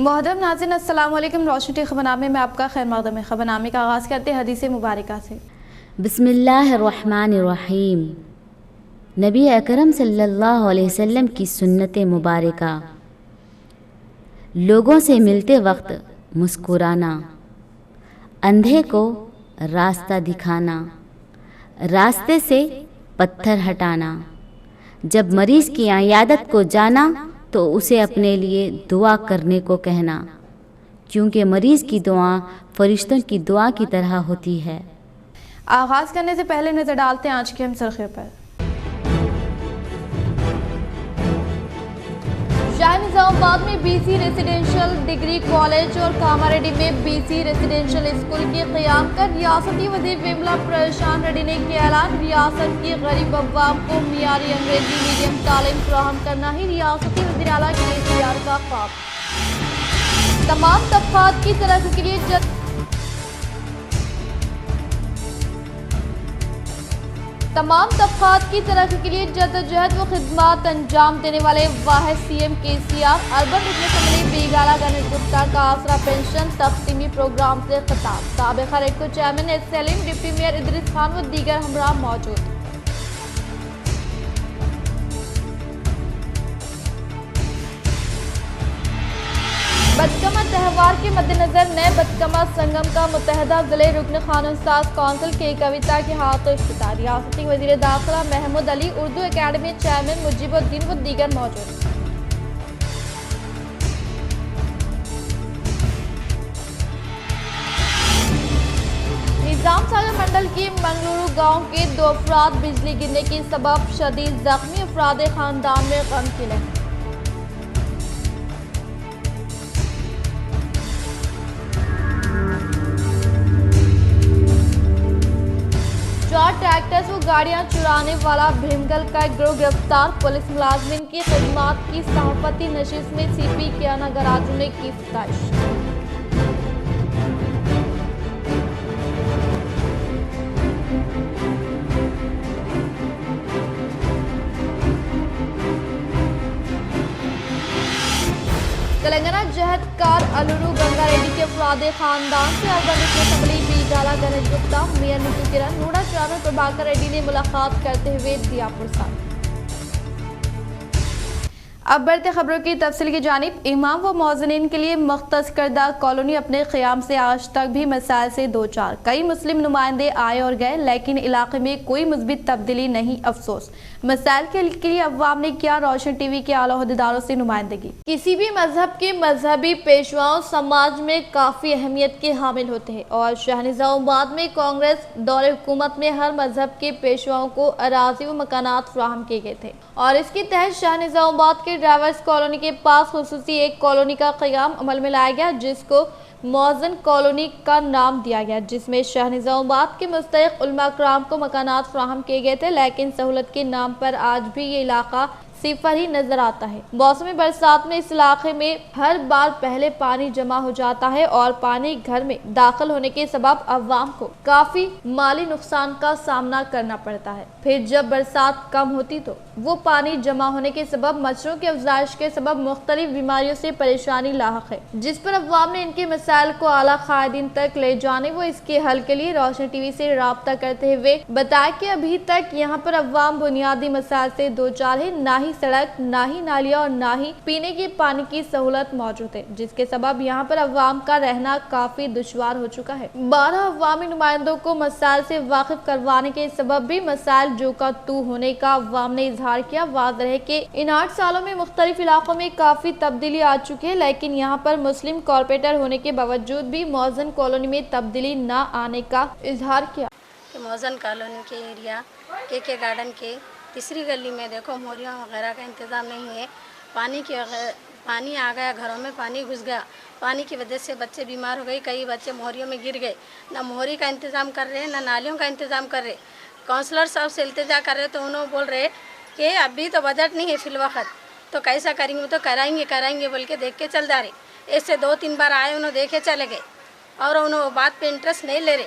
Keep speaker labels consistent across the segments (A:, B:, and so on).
A: मोहतरम नाज़रीन, अस्सलाम वालेकुम। रोशनी खबरनामे में आपका खैर मक़दम है। खबरनामे का आगाज़ करते हैं हदीस मुबारका से।
B: बिस्मिल्लाहिर्रहमानिर्रहीम। नबी अकरम सल्लल्लाहु अलैहि वसल्लम की सुन्नत मुबारका। लोगों से मिलते वक्त मुस्कुराना, अंधे को रास्ता दिखाना, रास्ते से पत्थर हटाना, जब मरीज़ की इयादत को जाना तो उसे अपने लिए दुआ करने को कहना, क्योंकि मरीज़ की दुआ फरिश्तों की दुआ की तरह होती है।
A: आगाज़ करने से पहले नज़र डालते हैं आज के हम सरखे पर। शाहनिजामाबाद में BC रेसिडेंशियल डिग्री कॉलेज और कामारेड्डी में BC रेसिडेंशियल स्कूल के क़याम का रियासती वज़ीर विमला प्रशांत रेड्डी ने किया ऐलान। रियासत की गरीब अवाम को मियारी अंग्रेजी मीडियम तालीम फराहम करना ही रियासती वज़ीर आला के इख्तियार का ख्वाब। तमाम तबक़ात की तरक्की के लिए जद्दोजहद व खिदमत अंजाम देने वाले वाहिद CM KCR अर्बन रुकन असम्बली बीगाला गणेश गुप्ता का आसरा पेंशन तक़सीमी प्रोग्राम से खिताब। साबिक़ा REDCO chairman Salim, deputy mayor Idris Khan व दीगर हमरा मौजूद। बदकमा त्यौहार के मद्देनजर नए बदकमा संगम का मुत्तहदा जिले रुकन कानून साज कौंसिल के कविता के हाथों इफ्तिताह। रियासती वज़ीर दाखिला महमूद अली, उर्दू अकेडमी चेयरमैन मुजीबुद्दीन व दीगर मौजूद। निजाम सागर मंडल के मंगलुरु गांव के 2 अफराद बिजली गिरने के सबब शदीद जख्मी, अफराद खानदान में गम की लहर। ट्रैक्टर्स व गाड़ियां चुराने वाला भीमगल का एक गिरोह गिरफ्तार। पुलिस मुलाजमिन की खिदमत की सहाफती नशिस्त में CP कियाना गराजू ने की फ़ताइश। तेलंगाना जहदकार अलुरू गंगारेड्डी के अफराद खानदान से अर्बन रुकन असम्बली बीगाला गणेश गुप्ता, मेयर नीतू किरण, नूडा चेयरमैन प्रभाकर रेड्डी ने मुलाकात करते हुए दिया पुरस्कार। अब बढ़ते खबरों की तफसील की जानिब। इमाम व मौज़िनीन के लिए मख्तस करदा कॉलोनी अपने क़याम से आज तक भी मसाइल से दो चार। कई मुस्लिम नुमाइंदे आए और गए, लेकिन इलाके में कोई मुस्बित तब्दीली नहीं। अफसोस, मसाइल के लिए अवाम ने किया रोशन टीवी के आला अहदेदारों से नुमाइंदगी। किसी भी मजहब के मजहबी पेशवाओं समाज में काफ़ी अहमियत के हामिल होते हैं और शाहनिजामाबाद में कांग्रेस दौरे हुकूमत में हर मजहब के पेशवाओं को अराजी व मकानात फराहम किए गए थे और इसके तहत शाहनिजामाबाद के ड्राइवर्स कॉलोनी के पास खुसूसी एक कॉलोनी का क़याम अमल में लाया गया, जिसको मौज़न कॉलोनी का नाम दिया गया, जिसमें शाहनिजामाबाद के मुस्तहिक़ उलमा कराम को मकानात फराहम किए गए थे। लेकिन सहूलत के नाम पर आज भी ये इलाका सिफर ही नजर आता है। मौसमी बरसात में इस इलाके में हर बार पहले पानी जमा हो जाता है और पानी घर में दाखिल होने के सबब अवाम को काफी माली नुकसान का सामना करना पड़ता है। फिर जब बरसात कम होती तो वो पानी जमा होने के सबब मच्छरों की अफजाइश के सबब मुख्तलिफ बीमारियों से परेशानी लाहक है, जिस पर अवाम ने इनके मसाइल को आला कायदीन तक ले जाने व इसके हल के लिए रोशन टीवी से राब्ता करते हुए बताया कि अभी तक यहाँ पर अवाम बुनियादी मसाइल से दो चार है। ना ही सड़क, ना ही नालियाँ और ना ही पीने के पानी की सहूलत मौजूद है, जिसके सबब यहाँ पर अवाम का रहना काफी दुश्वार हो चुका है। 12 अवामी नुमाइंदों को मसाइल से वाकिफ करवाने के सबब भी मसाइल जो का तू होने का अवाम ने इजहार किया। वाज़ेह है कि इन 8 सालों में मुख्तलिफ इलाकों में काफी तब्दीली आ चुकी है, लेकिन यहाँ पर मुस्लिम कॉर्पोरेटर होने के बावजूद भी मौज़न कॉलोनी में तब्दीली न आने का इजहार किया।
C: मौज़न कॉलोनी के एरिया के गार्डन के तीसरी गली में देखो मोरियाँ वगैरह का इंतज़ाम नहीं है। पानी आ गया, घरों में पानी घुस गया। पानी की वजह से बच्चे बीमार हो गए, कई बच्चे मोहरियों में गिर गए। ना मोहरी का इंतज़ाम कर रहे हैं, ना नालियों का इंतज़ाम कर रहे। काउंसलर साहब से इल्तिजा कर रहे तो उन्होंने बोल रहे कि अभी तो बजट नहीं है फिल वक्त, तो कैसा करेंगे, तो कराएंगे बोल के देख के चल जा रहे। ऐसे 2-3 बार आए, उन्होंने देखे चले गए और उन्होंने बात पे इंटरेस्ट नहीं ले रहे।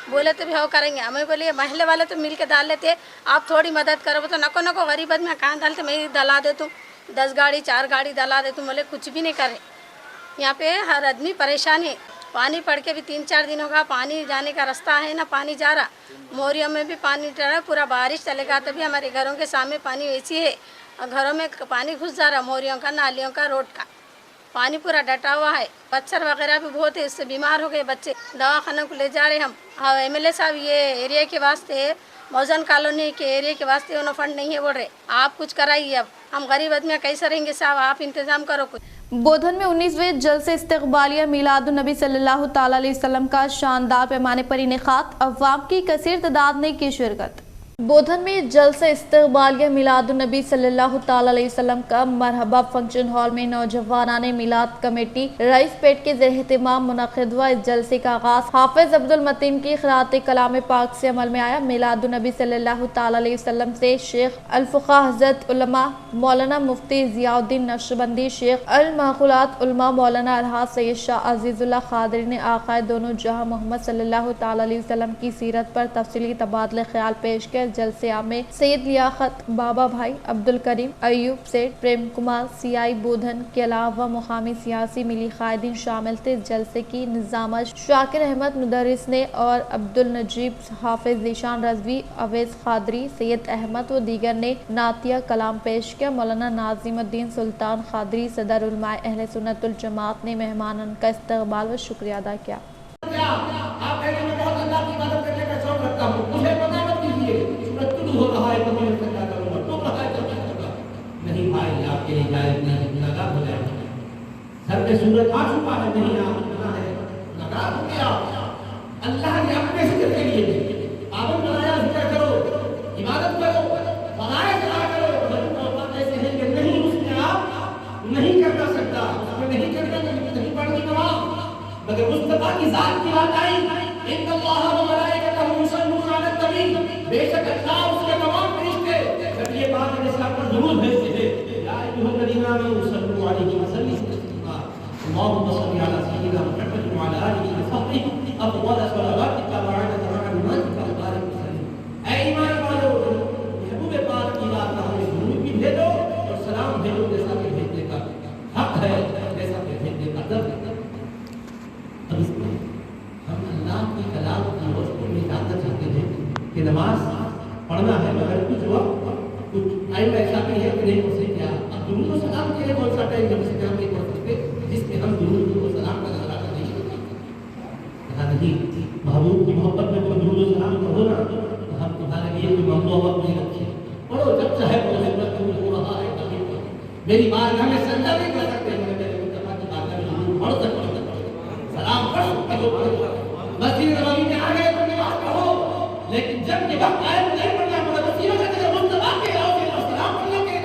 C: बोले तो भी हाँ करेंगे, हमें बोले महल्ले वाले तो मिल के डाल लेते, आप थोड़ी मदद करो। तो नको गरीब आदमी कहाँ डालते, मैं डला दे दूँ, 10 गाड़ी 4 गाड़ी डला दे दूँ, बोले कुछ भी नहीं करे। यहाँ पे हर आदमी परेशान है। पानी पड़ के भी 3-4 दिन होगा, पानी जाने का रास्ता है ना, पानी जा रहा। मोरियों में भी पानी डर रहा, पूरा बारिश चलेगा तभी हमारे घरों के सामने पानी वैसी है और घरों में पानी घुस जा रहा, मोरियों का, नालियों का, रोड का पानी पूरा डटा हुआ है। मच्छर वगैरह भी बहुत है, इससे बीमार हो गए बच्चे, दवाखाना को ले जा रहे हम। हाँ, एमएलए साहब ये एरिया के वास्ते, मौजन कॉलोनी के एरिया के वास्ते उन्होंने फंड नहीं है बोल रहे, आप कुछ कराइए। अब हम गरीब आदमी कैसे रहेंगे साहब, आप इंतजाम करो कुछ।
A: बोधन में 19वें जलसे इस्तक़बालिया मिलादुन नबी सल्लल्लाहु ताला अलैहि वसल्लम का शानदार पैमाने पर इनेकाद, अवाम की कसीर तादाद ने की शिरकत। बोधन में जलसे इस्तक़बालिया मिलादुन नबी सल्लल्लाहु ताला अलैहि वसल्लम का मरहबा फंक्शन हॉल में नौजवानाने मिलाद कमेटी रईस पेट के ज़ेर-ए-एहतिमाम मुनक़्क़िद हुआ। इस जलसे का आगाज़ हाफ़िज़ अब्दुल मतीन की क़िराअत कलाम पाक से अमल में आया। मिलादुन नबी सल्लल्लाहु ताला अलैहि वसल्लम से शेख अल-फ़ुक़हा हज़रत उलमा मौलाना मुफ्ती ज़ियाउद्दीन नक्शबंदी, शेख अल-माक़ूलात उलमा मौलाना अलहाज सैयद शाह अज़ीज़ुल्लाह क़ादरी ने आक़ाए दोनों जहां मोहम्मद सल्लल्लाहु ताला अलैहि वसल्लम की सीरत पर तफ़सीली तबादले ख्याल पेश किया। जलसे में सैयद लियाकत, बाबा भाई, अब्दुल करीम, अयूब सेठ, प्रेम कुमार, सियाई बोधन के अलावा मुकामी सियासी मिली कायदीन शामिल थे। इस जलसे की निज़ामत शाकिर अहमद मुदर्रिस ने और अब्दुल नजीब, हाफिज ज़ीशान रज़वी, अवैस क़ादरी, सैयद अहमद व दीगर ने नातिया कलाम पेश किया। मौलाना नाज़िमुद्दीन सुल्तान क़ादरी सदर उलमाए अहले सुन्नत वल जमात ने मेहमानन का इस्तक़बाल व शुक्रिया अदा किया।
D: हो रहा है तो मैं क्या करूंगा, तो रहा है तो क्या करूंगा। नहीं भाई, आपके लिए जायज नहीं, लगा हो जाएगा। सर पे सूरज आ चुका है, नहीं आप इतना है, लगा हो गया। अल्लाह ने अपने जिक्र के लिए पाबंद बनाया, जिक्र करो, इबादत करो, फराइज़ अदा करो। लोग ऐसे हैं कि नहीं, उसमें आप नहीं करना सकता, उसमें नहीं करना, नहीं पढ़नी नमाज, मगर मुस्तफा की जात की बात आई, इन्नल्लाह व मलाइकतहु युसल्लूना अलन नबी, बेशक अल्लाह उसके तमाम फरिश्ते जब ये बात इस्लाम पर दुरूद भेजते हैं, या अय्युहल्लज़ीना आमनू सल्लू अलैहि व सल्लिमू तस्लीमा, अल्लाहुम्मा सल्लि अला सय्यिदिना मुहम्मद व अला आलिहि व सहबिहि अफ़ज़ल सलावातिका व अदद रहमतिका व बारिक वसल्लिम। ऐ ईमान वालों, महबूब पाक की बात हमें दुरूद भी भेजो और सलाम भेजो, जैसा कि भेजने का हक है, जैसा कि भेजने का दर्द है। अब इसमें हम अल्लाह की कलाम की रोशनी में जानना चाहते हैं कि नमाज पढ़ना है, मगर कुछ वक्त कुछ टाइम ऐसा भी है कि नहीं पढ़ सकते। क्या अब दुरूद व सलाम के लिए कौन सा टाइम जब से हम नहीं पढ़ सकते जिसमें हम दुरूद व सलाम का नजराना नहीं कर सकते? कहा नहीं, महबूब की मोहब्बत में कोई दुरूद व सलाम पढ़ो ना, तो हम तुम्हारे लिए कोई ममदू वक्त नहीं रखे, पढ़ो जब चाहे पढ़ो, जब कबूल हो रहा है तभी पढ़ो। मेरी बारगाह में सजदा नहीं कर सकते, मगर मेरे मुस्तफा की बारगाह में दुरूद पढ़ सकते, सलाम पढ़ सकते हो, पढ़ो। मस्जिद नबवी में आ गए तो नमाज पढ़ो, लेकिन जब ये वक्त आए तो नहीं पढ़ना, मगर वसीला का जगह मुस्तफा के अलावा सलाम पढ़ने के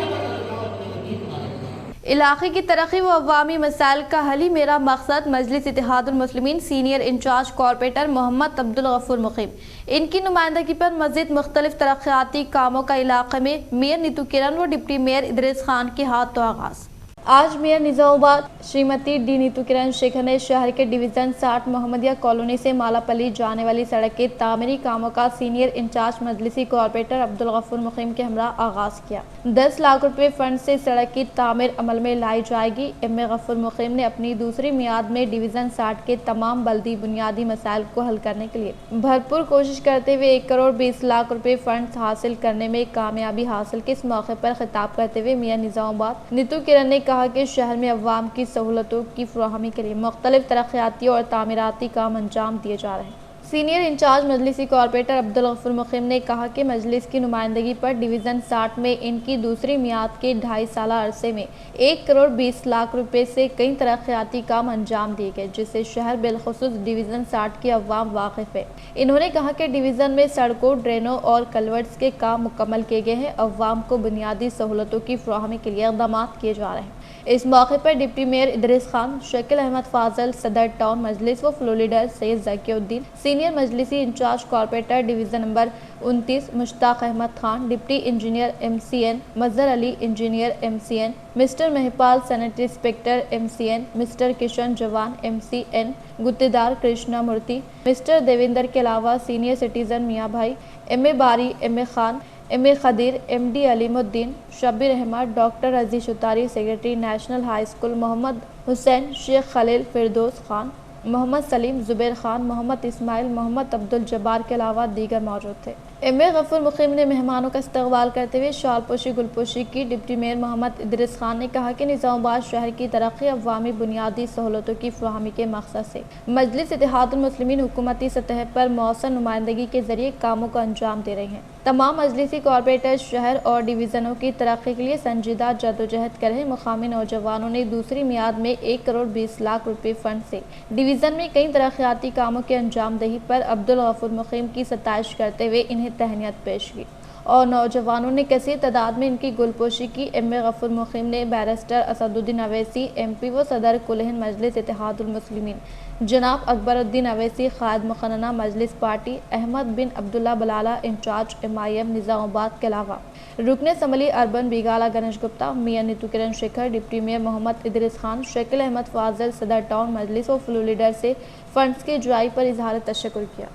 A: इलाके की तरक्की व अवामी मसाइल का हल ही मेरा मकसद। Majlis Ittehadul Muslimeen senior incharge corporator Mohammed Abdul Gafoor Mukeem, इनकी नुमाइंदगी पर मज़ीद मुख्तलिफ तरक्याती कामों का इलाके में मेयर नीतू किरण व डिप्टी मेयर इदरीस खान के हाथों आगाज़। आज मेयर निज़ामाबाद श्रीमती डी नीतू किरण शेखर ने शहर के डिवीज़न 60 मोहम्मदिया कॉलोनी से मालापल्ली जाने वाली सड़क के तामीरी कामों का सीनियर इंचार्ज मजलिसी कॉर्पोरेटर अब्दुल गफूर मुकीम के हमरा आगाज़ किया। 10 लाख रुपए फंड से सड़क की तामीर अमल में लाई जाएगी। एम ए गफूर मुकीम ने अपनी दूसरी मियाद में डिवीज़न 60 के तमाम बल्दी बुनियादी मसाइल को हल करने के लिए भरपूर कोशिश करते हुए 1 करोड़ 20 लाख रुपए फंड हासिल करने में कामयाबी हासिल की। इस मौके पर खिताब करते हुए मेयर निज़ामाबाद नीतू किरण ने कहा कि शहर में अवाम की सहूलतों की फराहमी के लिए मुख्तलिफ तरक्याती और तामीराती काम अंजाम दिए जा रहे हैं। सीनियर इंचार्ज मजलिसी कॉर्पोरेटर अब्दुल गफूर मुकीम ने कहा कि मजलिस की नुमाइंदगी पर डिवीज़न 60 में इनकी दूसरी मियाद के 2.5 साल अरसे में 1 करोड़ 20 लाख रुपए से कई तरक्याती काम अंजाम दिए गए, जिससे शहर बिलखुसूस डिवीज़न 60 की अवाम वाकिफ है। इन्होंने कहा कि डिवीज़न में सड़कों, ड्रेनों और कलवर्ट्स के काम मुकम्मल किए गए हैं। अवाम को बुनियादी सहूलतों की फराहमी के लिए इक़दाम किए जा रहे हैं। इस मौके पर डिप्टी मेयर इदरीस खान, शकील अहमद फाजल, सदर टाउन मजलिस व floor leader Syed Zakiuddin, senior मजलिसी incharge corporator division number 29 Mushtaq Ahmed Khan, deputy engineer MCN Mazhar Ali, engineer MCN mister Mahipal, sanitary inspector MCN mister Kishan जवान MCN, गुत्तेदार कृष्णा मूर्ति, मिस्टर देवेंद्र के अलावा senior citizen Miyan Bhai, MA Bari, MA Khan, MA Khadeer, MD Alimuddin, Shabbir Ahmed, doctor Razi Shutari, secretary national high school Mohammed Hussain, Sheikh Khalil, Firdaus Khan, Mohammed Salim, Zubair Khan, Mohammed Ismail, Mohammed Abdul Jabbar के अलावा दीगर मौजूद थे। एमए गफूर मुकीम ने मेहमानों का इस्तकबाल करते हुए शालपोशी गुलपोशी की। डिप्टी मेयर मोहम्मद इदरीस खान ने कहा कि निज़ामाबाद शहर की तरक्की अवामी बुनियादी सहूलतों की फराहमी के मकसद से मजलिस इत्तेहादुल मुस्लिमीन हुकूमती सतह पर मौसर नुमाइंदगी के जरिए कामों को अंजाम दे रही हैं। तमाम मजलिसी कॉरपोरेटर शहर और डिवीज़नों की तरक्की के लिए संजीदा जद्दोजहद कर रहे मुकामी नौजवानों ने दूसरी मियाद में 1 करोड़ 20 लाख रुपए फंड से डिवीज़न में कई तरक्याती कामों के अंजामदही पर अब्दुल गफूर मुकीम की सताइश करते हुए इन्हें तहनीत पेश की और नौजवानों ने कसीर तादाद में इनकी गुलपोशी की। एम.ए. गफूर मुकीम ने बैरिस्टर असदुद्दीन अवैसी, MP व सदर कुल-हिंद मजलिस इत्तेहादुल मुस्लिमीन जनाब अकबरुद्दीन अवैसी, क़ायद मुक़न्नना मजलिस पार्टी अहमद बिन अब्दुल्ला बलाला, इंचार्ज MIM निज़ामाबाद के अलावा रुकन असम्बली अर्बन बिगाला गणेश गुप्ता, मियां नीतू किरण शेखर, डिप्टी मेयर मोहम्मद इदरीस खान, शकील अहमद फाजिल, सदर टाउन मजलिस और फ्लो लीडर से फंड्स की जुआई पर इजहार तशक्कुर किया।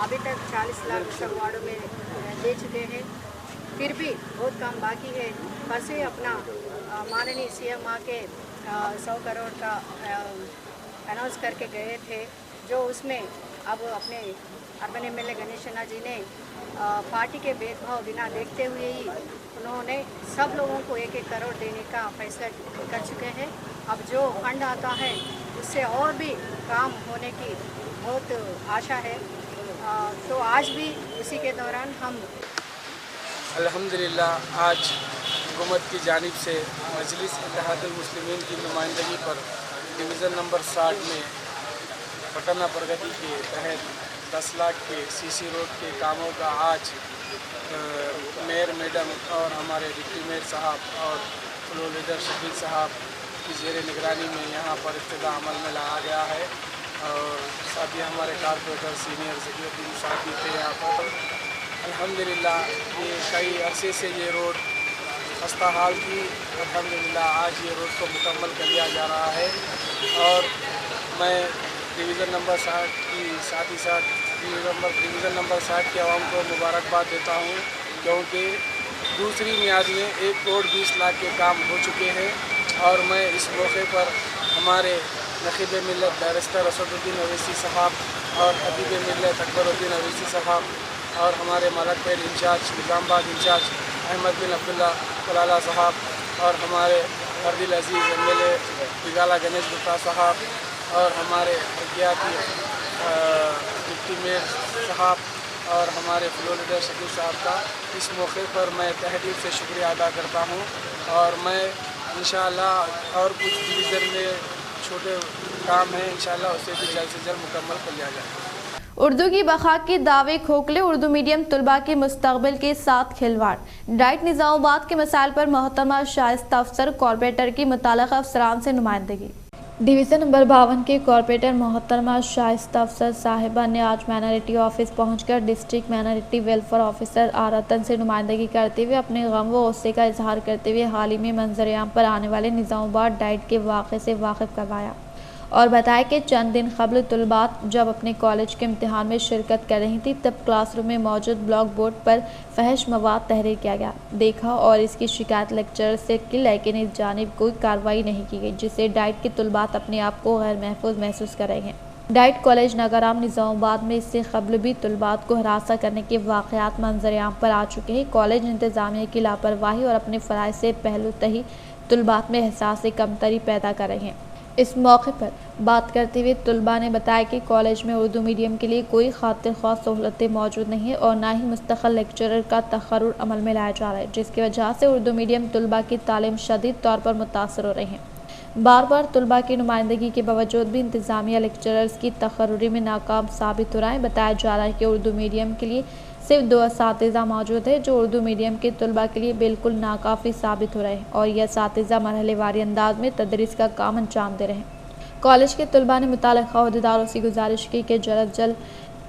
E: अभी तक 40 लाख सब वार्डों में दे चुके हैं, फिर भी बहुत काम बाकी है। परसों अपना माननीय CM के 100 करोड़ का अनाउंस करके गए थे, जो उसमें अब अपने अर्बन MLA गणेश शर्मा जी ने पार्टी के भेदभाव बिना देखते हुए ही उन्होंने सब लोगों को 1-1 करोड़ देने का फैसला कर चुके हैं। अब जो फंड आता है उससे और भी काम होने की बहुत आशा है। तो आज भी उसी के दौरान हम
F: अल्हम्दुलिल्लाह आज हुकूमत की जानिब से मजलिस इत्तेहादुल मुस्लिमीन की नुमाइंदगी पर डिवीज़न नंबर 60 में पटना प्रगति के तहत 10 लाख के CC रोड के कामों का आज मेयर मैडम और हमारे डिप्टी मेयर साहब और फ्लो लीडर शकील साहब की ज़ेर निगरानी में यहाँ पर इब्तिदा अमल में लाया गया है और साथ ही हमारे कारपोरेटर सीनियर ज़कीरुद्दीन साहब भी थे यहाँ पर। अल्हम्दुलिल्लाह ये कई अरसे से ये रोड खस्ता हाल थी, अल्हम्दुलिल्लाह आज ये रोड को मुकम्मल कर लिया जा रहा है और मैं डिवीज़न नंबर 60 की साथ ही साथ डिवीज़न नंबर 60 के आवाम को मुबारकबाद देता हूँ, क्योंकि दूसरी मियाद में 1 करोड़ 20 लाख के काम हो चुके हैं और मैं इस मौके पर हमारे नक़ीब मिल्लत बैरिस्टर असदुद्दीन अवैसी साहब और हबीब मिल्लत अकबरुद्दीन अवैसी साहब और हमारे मलकपेट इंचार्ज निज़ामाबाद इंचार्ज अहमद बिन अब्दुल्ला बलाला साहब और हमारे फर्दिल अजीज़ MLA बिगाला गणेश गुप्ता साहब और हमारे हकियाती डिप्टी मेयर साहब और हमारे फ्लो लीडर शकील साहब का इस मौके पर मैं तहे दिल से शुक्रिया अदा करता हूँ और मैं इंशाअल्लाह और कुछ डिवीज़न में छोटे काम हैं, इंशाअल्लाह उसे भी जल्द से जल्द मुकम्मल कर लिया जाए।
A: उर्दू की बका के दावे खोखले, उर्दू मीडियम तलबा के मुस्तकबिल के साथ खिलवाड़। डाइट निज़ामाबाद के मसाइल पर मोहतरमा शाइस्ता अफसर कॉरपोरेटर की मुताल्लिक़ा अफसरान से नुमाइंदगी। डिवीज़न नंबर 52 के कॉरपोरेटर मोहतरमा शाइस्ता अफसर साहिबा ने आज माइनॉरिटी ऑफिस पहुंचकर डिस्ट्रिक्ट माइनॉरिटी वेलफेयर ऑफिसर आरतन से नुमाइंदगी करते हुए अपने गम व गुस्से का इजहार करते हुए हाल ही में मंजर-ए-आम पर आने वाले निज़ामाबाद डाइट के वाक़े से वाकिफ़ करवाया और बताया कि चंद दिन कबल तलबात जब अपने कॉलेज के इम्तिहान में शिरकत कर रही थी तब क्लासरूम में मौजूद ब्लॉक बोर्ड पर फहश मवाद तहरीर किया गया देखा और इसकी शिकायत लेक्चरर से की, लेकिन इस जानिब कोई कार्रवाई नहीं की गई, जिससे डाइट के तलबात अपने आप को गैर महफूज महसूस कर रहे हैं। डाइट कॉलेज नगराम निज़ामाबाद में इससे कबल भी तलबात को हरासा करने के वाक़यात मंजर-ए-आम पर आ चुके हैं। कॉलेज इंतज़ामिया की लापरवाही और अपने फ़राइज़ से पहलू तही तलबात में एहसास कमतरी पैदा कर रहे हैं। इस मौके पर बात करते हुए तलबा ने बताया कि कॉलेज में उर्दू मीडियम के लिए कोई खातिर ख़ास सहूलतें मौजूद नहीं है और ना ही मुस्तक़िल लेक्चरर का तक़र्रुर अमल में लाया जा रहा है, जिसकी वजह से उर्दू मीडियम तलबा की तालीम शदीद तौर पर मुतासर हो रही हैं। बार बार तलबा की नुमाइंदगी के बावजूद भी इंतज़ामिया लेक्चरर्स की तक़र्रुरी में नाकाम साबित हो रहा है। बताया जा रहा है कि उर्दू मीडियम के लिए सिर्फ 2 असातिज़ा मौजूद है जो उर्दू मीडियम के तलबा के लिए बिल्कुल नाकाफ़ी साबित हो रहे हैं और यह असातिज़ा मरहलेवारी अंदाज में तदरीस का काम अंजाम दे रहे हैं। कॉलेज के तलबा ने मुताल्लिक़ा अहदेदारों से गुजारिश की कि जल्द जल्द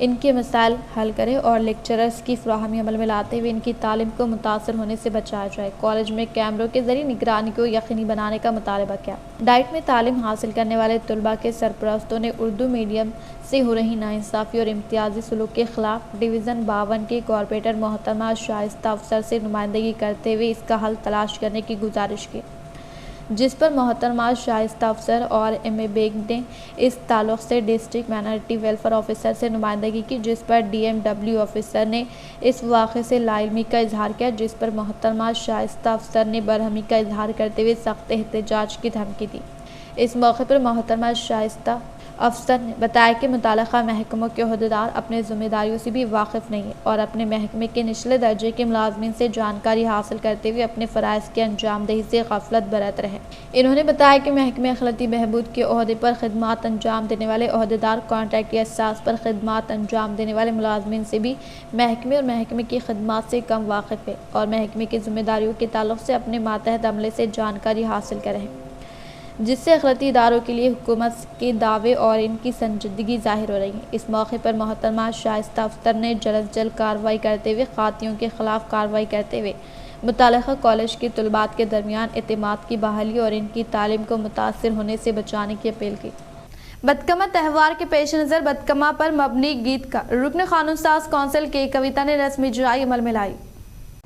A: इनके मसाइल हल करें और लेक्चरर्स की फ्राहमी अमल में लाते हुए इनकी तालीम को मुतासर होने से बचाया जाए। कॉलेज में कैमरों के जरिए निगरानी को यकीनी बनाने का मुतालबा किया। डाइट में तालीम हासिल करने वाले तलबा के सरपरस्तों ने उर्दू मीडियम से हो रही नाइंसाफ़ी और इम्तियाजी सलूक के खिलाफ डिवीज़न 52 के कॉरपोरेटर मोहतरमा शाइस्ता अफसर से नुमाइंदगी करते हुए इसका हल तलाश करने की गुजारिश की। जिस पर मोहतरमा शाइस्ता अफसर और एम ए बेग ने इस ताल्लुक़ से डिस्ट्रिक्ट माइनॉरिटी वेलफेयर ऑफिसर से नुमाइंदगी की, जिस पर DMW ऑफिसर ने इस वाक़े से लाइल्मी का इजहार किया, जिस पर मोहतरमा शाइस्ता अफसर ने बरहमी का इजहार करते हुए सख्त एहतजाज की धमकी दी। इस मौके पर मोहतरमा शाइस्ता अफसर ने बताया कि मुताल्लिक़ा महकमों के ओहदेदार अपने ज़िम्मेदारियों से भी वाकिफ़ नहीं है और अपने महकमे के निचले दर्जे के मुलाज़मीन से जानकारी हासिल करते हुए अपने फ़राइज़ की अंजामदही से गफलत बरत रहे। इन्होंने बताया कि महकमे अखलाती बहबूद के ओहदे पर खिदमात अंजाम देने वाले ओहदेदार कॉन्ट्रैक्ट या एहसास पर खिदमात अंजाम देने वाले मुलाज़मीन से भी महकमे और महकमे की खिदमात से कम वाकिफ़ है और महकमे की ज़िम्मेदारियों के ताल्लुक़ से अपने मातहत अमले से जानकारी हासिल करें, जिससे अखलाती इदारों के लिए हुकूमत के दावे और इनकी संजीदगी ज़ाहिर हो रही है। इस मौके पर मोहतरमा शाइस्ता अफसर ने जल्द अज जल्द कार्रवाई करते हुए खातियों के ख़िलाफ़ कार्रवाई करते हुए मुताल्लिक़ा कॉलेज के तलबात के दरमियान एतमाद की बहाली और इनकी तालीम को मुतासर होने से बचाने की अपील की। बदकमा त्यौहार के पेश नज़र बदकमा पर मबनी गीत का रुकन कानून साज कौंसिल के कविता ने रस्म इजराई अमल में लाई।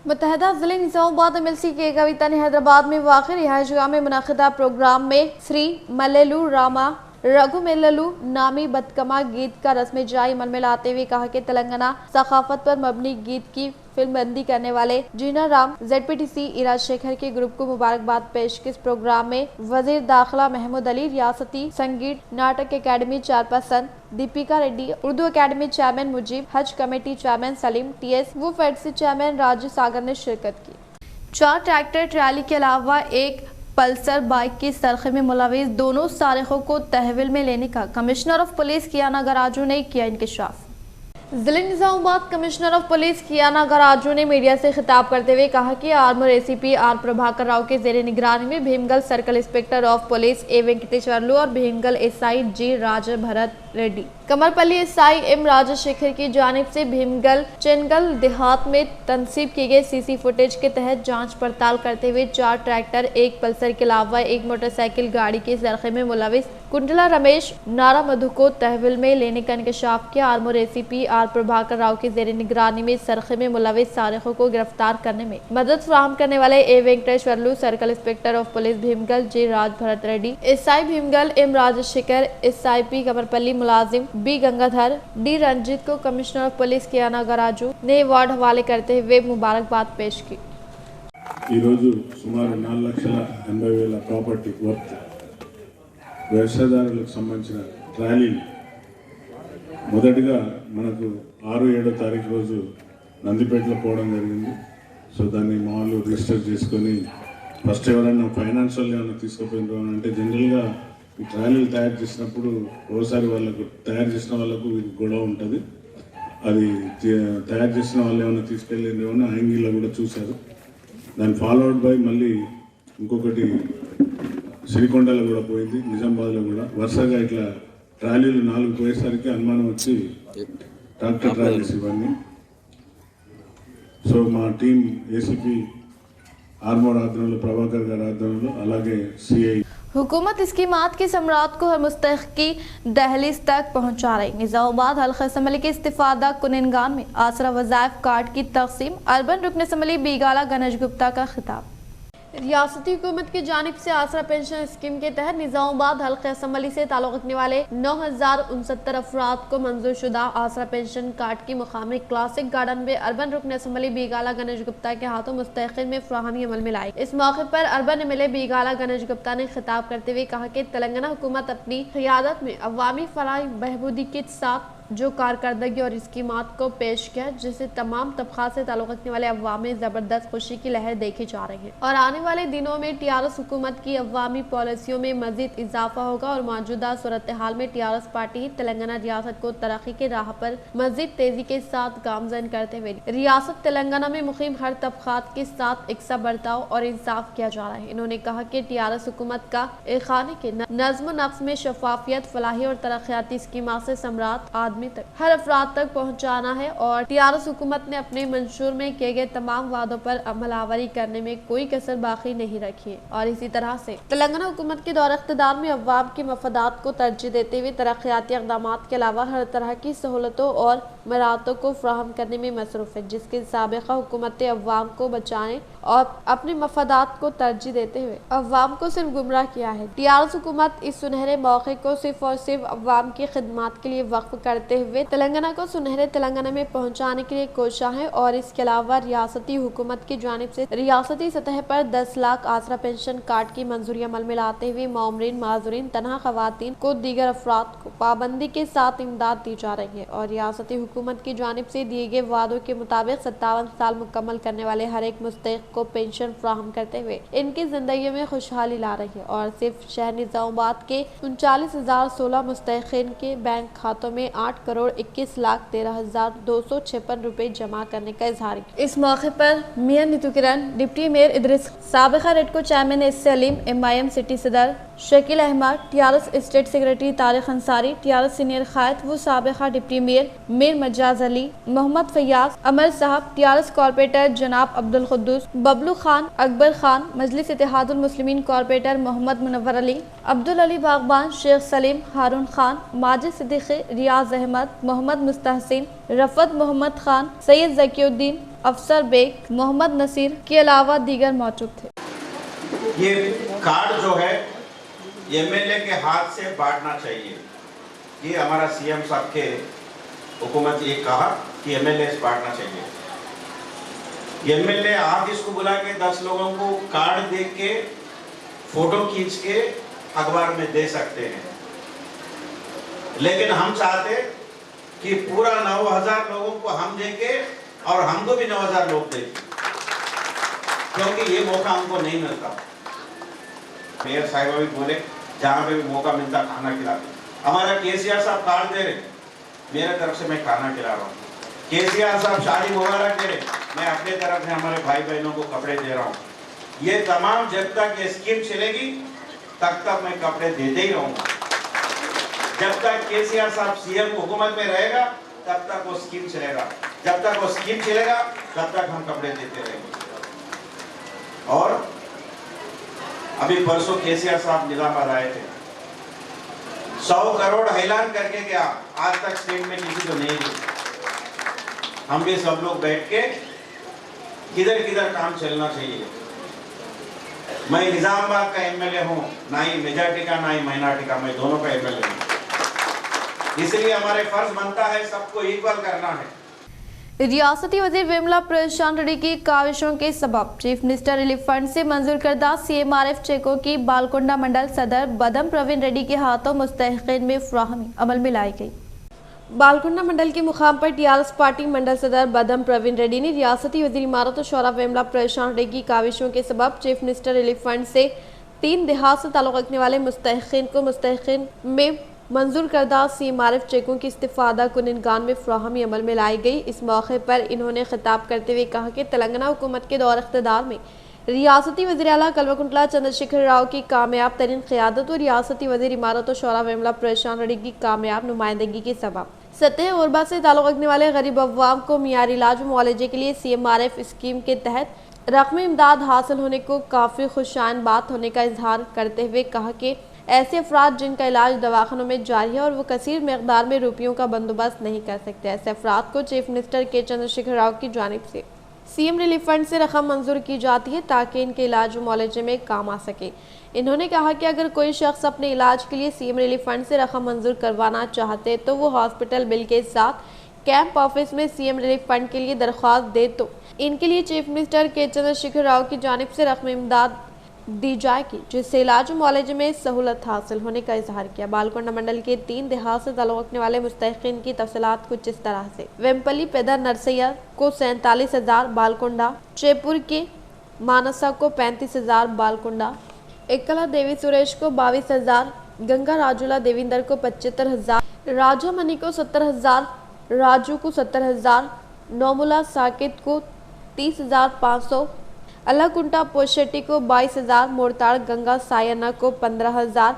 A: मुत्तहदा ज़िले निज़ामाबाद MLC के कविता ने हैदराबाद में वाक़ रिहाइशगाह में मुनक़िदा प्रोग्राम में श्री मल्लेलू रामा रघुमेल्लू नामी बदकमा गीत का रस्म इजराई अमल में लाते हुए कहा कि तेलंगाना सकाफत पर मबनी गीत की फिल्मबंदी करने वाले जीना राम ZPTC इराज शेखर के ग्रुप को मुबारकबाद पेश की। इस प्रोग्राम में वजीर दाखिला महमूद अली, रियासती Sangeet Natak academy chairperson Deepika Reddy, Urdu academy chairman Mujeeb, Haj committee chairman Salim, TS वो फेडसी चेयरमैन राजू सागर ने शिरकत की। 4 ट्रैक्टर ट्राली के अलावा एक पल्सर बाइक की सरखे में मुलविस दोनों सारिकों को तहवील में लेने का कमिश्नर ऑफ पुलिस कियाना गराजू ने किया इंकशाफ। जिले Nizamabad commissioner of police Kiana गराजू ने मीडिया से खिताब करते हुए कहा कि आर्मर ACP R प्रभाकर राव के जेर निगरानी में Bheemgal circle inspector of police A Venkateshwarlu और भीमगल SI G राज भरत रेड्डी, कमरपल्ली SI M राजशेखर की जानिब से भीमगल चेनगल देहात में तनसीब की गई CC फुटेज के तहत जांच पड़ताल करते हुए 4 ट्रैक्टर, 1 पल्सर के अलावा 1 मोटरसाइकिल गाड़ी के सरखे में मुलविस कुंडला रमेश नारा मधु को तहवील में लेने का इंकशाफ किया। Armour ACP R Prabhakar Rao के जेर निगरानी में सरखे में मुलविस सारिकों को गिरफ्तार करने में मदद फराहम करने वाले A Venkateshwarlu, circle inspector of police Bheemgal J Raj Bharat Reddy, SI Bheemgal M Rajashekar, SIP Kamarpalli मुलाजिम B गंगाधर, D रंजीत को कमिश्नर ऑफ पुलिस कियाना गराजू ने अवार्ड हवाले करते हुए मुबारकबाद पेश की।
G: సుమారు 4,80,000 ప్రాపర్టీ వర్త్ వ్యవసాయదారులకు సంబంధించిన ట్రాలీని మొదటిగా మనకు 6-7 తారీఖు రోజు నందిపేటలో పోవడం జరిగింది. సో దాన్ని మామూలు రిజిస్టర్ చేసుకొని ఫస్ట్ ఎవరైనా ఫైనాన్షియల్ ఏమైనా తీసుకుపోయినారు అని అంటే జనరల్గా ఈ ట్రాలీలు తయారు చేసినప్పుడు ఒకసారి వాళ్ళకు తయారు చేసిన వాళ్ళకు గొడవ ఉంటుంది. అది తయారు చేసిన వాళ్ళు ఏమైనా తీసుకెళ్ళిండ్రు అని యాంగిల్లో కూడా చూశారు. దాన్ని ఫాలోఅవుట్ బై మళ్ళీ ఇంకొకటి సిరికొండలో కూడా పోయింది, నిజామాబాద్లో కూడా వరుసగా ఇట్లా ట్రాలీలు 4 పోయేసరికి అనుమానం వచ్చి ట్రాక్టర్ ట్రాలీస్ ఇవన్నీ. సో మా టీం ACP आर्मर आध्वर्యంలో ప్రభాకర్ గారి ఆధ్వర్యంలో అలాగే CI
A: हुकूमत स्कीमात की सम्राट को हर मुस्तहकी दहलीज तक पहुँचा रही। निज़ामाबाद हल्का असम्बली के इस्तिफादा कुनिनगान में आसरा वज़ाइफ कार्ड की तकसीम, अर्बन रुकन असम्बली बीगाला गणेश गुप्ता का खिताब। रियासती हुकूमत की जानिब से आसरा पेंशन स्कीम के तहत निज़ामाबाद हल्के असम्बली से ताल्लुक़ रखने वाले 9,069 अफराद को मंजूर शुदा आसरा पेंशन कार्ड की मुकामी क्लासिक गार्डन में अर्बन रुकन असम्बली बीगाला गणेश गुप्ता के हाथों मुस्तकिल में फराहमी अमल में लाई। इस मौके पर अर्बन MLA बीगाला गणेश गुप्ता ने खिताब करते हुए कहा कि तेलंगाना हुकूमत अपनी क़ियादत में अवामी फलाह बहबूदी के साथ जो कारकर्दगी और स्कीमात को पेश किया, जिससे तमाम तबक़ात से ताल्लुक़ रखने वाले अवाम में ज़बरदस्त खुशी की लहर देखी जा रही है और आने वाले दिनों में TRS हुकूमत की अवामी पॉलिसियों में मज़ीद इजाफा होगा और मौजूदा सूरत हाल में TRS पार्टी ही तेलंगाना रियासत को तरक्की के राह पर मज़ीद तेज़ी के साथ गामज़न करते हुए रियासत तेलंगाना में मुक़ीम हर तबक़ात के साथ एकसा बर्ताव और इंसाफ किया जा रहा है। इन्होंने कहा कि TRS हुकूमत का खाने के नज़्म नफ्स में शफाफियत, फलाही और तरक्याती स्कीमात से सम्राट आदमी आदमी तक, हर अफराद तक पहुंचाना है और टीआरएस हुकूमत ने अपने मंशूर में किए गए तमाम वादों पर अमलावरी करने में कोई कसर बाकी नहीं रखी है। और इसी तरह से तेलंगाना हुकूमत के दौर इख्तिदार में अवाम के मफादात को तरजीह देते हुए तरक्याती इक़दाम के अलावा हर तरह की सहूलतों और मराहतों को फ्राहम करने में मसरूफ है, जिसके साबिक़ा हुकूमतें अवाम को बचाने और अपने मफादात को तरजीह देते हुए अवाम को सिर्फ गुमराह किया है। टीआरएस हुकूमत इस सुनहरे मौके को सिर्फ और सिर्फ अवाम की खिदमत के लिए वक्फ करते हुए तेलंगाना को सुनहरे तेलंगाना में पहुंचाने के लिए कोशा है। और इसके अलावा रियासती हुकूमत की जानिब से रियासती सतह पर 10 लाख आसरा पेंशन कार्ड की मंजूरी अमल में लाते हुए मामरीन, माजूरीन, तनहा खवातीन को दीगर अफराद को पाबंदी के साथ इमदाद दी जा रही है। और रियासती हुकूमत की जानिब से दिए गए वादों के मुताबिक 57 साल मुकम्मल करने वाले हर एक मुस्तहिक को पेंशन फ्राहम करते हुए इनकी जिंदगी में खुशहाली ला रही है। और सिर्फ शहर निजामाबाद के 39,016 मुस्तहिकीन के बैंक खातों में 8,21,13,256 रुपए जमा करने का इजहार किया। इस मौके पर mayor Neetu Kiran, deputy mayor Idris, साबिका REDCO chairman S Salim, MIM city सदर Shakeel Ahmed, TRS state secretary Tariq Ansari, TRS senior कायद व साबिका डिप्टी मेयर मीर मजाज अली, मोहम्मद फयाज, अमर साहब, टीआरएस कॉर्पोरेटर जनाब अब्दुल कुद्दूस, बबलू खान, अकबर खान, मजलिस इत्तेहादुल मुस्लिमीन कॉर्पोरेटर मोहम्मद मुनव्वर अली, अब्दुल अली बागबान, शेख सलीम, हारून खान, माजिद सिद्दीकी, रियाज अहमद, मोहम्मद मुस्तहसिन, रफत मोहम्मद खान, सैयद ज़कीउद्दीन, अफसर बेग, मोहम्मद नसीर के अलावा दीगर मौजूद थे।
H: ये कार्ड जो है एमएलए के हाथ से बांटना चाहिए। ये हमारा सीएम साहब के हुकूमत ये कहा कि एमएलए बांटना चाहिए। एमएलए आप इसको बुला के 10 लोगों को कार्ड दे के फोटो खींच के अखबार में दे सकते हैं, लेकिन हम चाहते कि पूरा 9,000 लोगों को हम देके और हमको भी 9,000 लोग देखें, क्योंकि ये मौका हमको नहीं मिलता। मेयर साहिबा भी बोले जहाँ पे भी मौका मिलता खाना खिलाते। हमारा केसीआर साहब कार्ड दे रहे, मेरे तरफ से मैं खाना खिला रहा हूँ। केसीआर साहब शादी मुबारक दे रहे, मैं अपने तरफ से हमारे भाई बहनों को कपड़े दे रहा हूँ। ये तमाम जब तक ये स्कीम चलेगी तब तक मैं कपड़े देते ही रहूँगा। जब तक केसीआर साहब सीएम हुकूमत में रहेगा तब तक वो स्कीम चलेगा, जब तक वो स्कीम चलेगा तब तक हम कपड़े देते रहेंगे। और अभी परसों केसीआर साहब निजामाबाद आए थे, 100 करोड़ ऐलान करके गया, आज तक स्टेट में किसी को नहीं दी। हम भी सब लोग बैठ के किधर किधर काम चलना चाहिए। मैं निजामाबाद का एमएलए हूँ, ना ही मेजॉरिटी का ना ही माइनॉरिटी का, मैं दोनों का एमएलए हूँ। इसलिए हमारे फर्ज बनता है सबको इक्वल करना है।
A: रियासती वजीर विमला प्रशांत रेड्डी की काविशों के सबब चीफ मिनिस्टर रिलीफ फंड से मंजूर करदा CMRF चेकों की बालकोंडा मंडल सदर बदम प्रवीण रेड्डी के हाथों मुस्तहिकीन में फ्राहमी अमल में लाई गई। बालकोंडा मंडल के मुकाम पर टीआरएस पार्टी मंडल सदर बदम प्रवीण रेड्डी ने रियासती वजीर इमारत और शौरा विमला प्रशांत रेड्डी की काविशों के सबब चीफ मिनिस्टर रिलीफ फंड से 3 देहात से ताल्लुक रखने वाले मुस्तहिकीन को मुस्तहिकीन में मंजूर करदा CMRF चेकों की इस्तिफादा कुनिनगान में फ्राहमी अमल में लाई गई। इस मौके पर इन्होंने खिताब करते हुए कहा कि तेलंगाना हुकूमत के दौर इख्तिदार में रियासती वज़ीर आला कल्वकुंतला चंद्रशेखर राव की कामयाब तरीन क़यादत और रियासती वज़ीर इमारत और शौरा विमला प्रशांत रेड्डी की कामयाब नुमाइंदगी के सबब सतह गुरबा से ताल्लुक़ रखने वाले गरीब अवाम को मियारी इलाज मुआलजे के लिए CMRF स्कीम के तहत रकमी इमदाद हासिल होने को काफ़ी खुशाइन बात होने का इजहार करते हुए कहा कि ऐसे अफराद जिनका इलाज दवाखानों में जारी है और वो कसीर मकदार में रुपयों का बंदोबस्त नहीं कर सकते, ऐसे अफराद को चीफ मिनिस्टर के चंद्रशेखर राव की जानिब से CM रिलीफ फंड से रकम मंजूर की जाती है ताकि इनके इलाज मुआलजे में काम आ सके। इन्होंने कहा कि अगर कोई शख्स अपने इलाज के लिए CM रिलीफ फंड से रकम मंजूर करवाना चाहते तो वो हॉस्पिटल बिल के साथ कैंप ऑफिस में CM रिलीफ फंड के लिए दरख्वास्त दे तो इनके लिए चीफ मिनिस्टर के चंद्रशेखर राव की जानिब से रकम इमदाद दी जाएगी, जिससे इलाज मुआलजे में सहूलत हासिल होने का इजहार किया। बालकोंडा मंडल के 3 देहात से ताल्लुक़ रखने वाले मुस्तहिकीन की तफसीलात कुछ इस तरह से। वेम्पली पेदर नरसैया को 47,000, बालकोंडा चेपुर के मानसा को 35,000, बालकोंडा एकला देवी सुरेश को 22,000, गंगा राजूला देविंदर को 75,000, राजा मनी को 70,000, राजू को 70,000, नौमुला साकित को 30,500, अलाकुंटा पोशेट्टी को 22,000, मोरताड़ गंगा सायना को 15,000,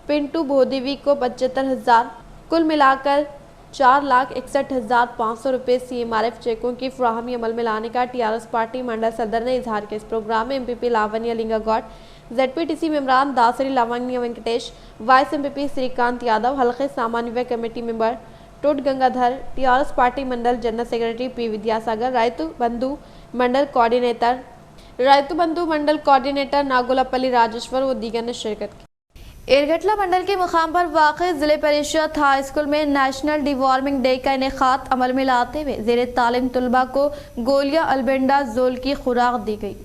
A: पिंटू बोदेवी को 75,000, कुल मिलाकर 4,61,500 रुपये CMRF चेकों की फराहमी अमल में लाने का TRS पार्टी मंडल सदर ने इजहार किया। इस प्रोग्राम में MPP लावण्य लिंगागौड़, ZPTC मेंबरान दासरी लावण्य वेंकटेश, वाइस MPP श्रीकांत यादव, हल्के सामान्य कमेटी मेंबर टोट गंगाधर, TRS पार्टी मंडल general secretary P Vidyasagar, Rythu बंधु मंडल कोऑर्डिनेटर नागोलापल्ली राजेश्वर व दीगर ने शिरकत की। एरगटला मंडल के मुकाम पर वाक़ई जिले परिषद हाई स्कूल में नेशनल डिवॉर्मिंग डे का इनेकाद अमल में लाते हुए ज़ेरे तालीम तलबा को गोलियां अल्बेंडाजोल की खुराक दी गई।